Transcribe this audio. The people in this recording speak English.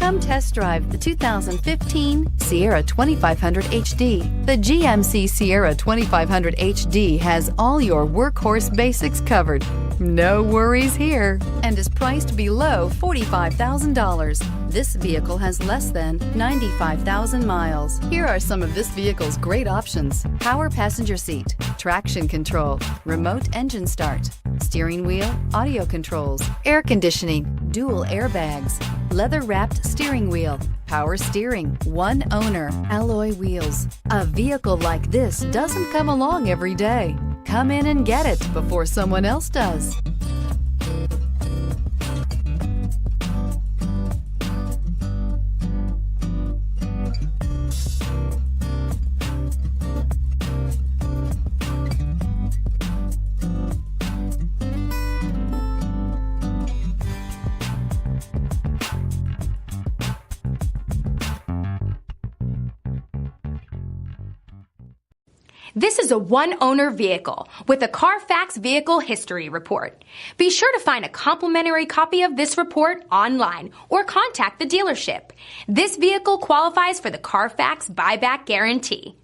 Come test drive the 2015 Sierra 2500 HD. The GMC Sierra 2500 HD has all your workhorse basics covered. No worries here, and is priced below $45,000. This vehicle has less than 95,000 miles. Here are some of this vehicle's great options: power passenger seat, traction control, remote engine start, steering wheel audio controls, air conditioning, dual airbags, leather-wrapped steering wheel, power steering, one owner, alloy wheels. A vehicle like this doesn't come along every day. Come in and get it before someone else does. This is a one-owner vehicle with a CARFAX Vehicle History Report. Be sure to find a complimentary copy of this report online or contact the dealership. This vehicle qualifies for the CARFAX Buyback Guarantee.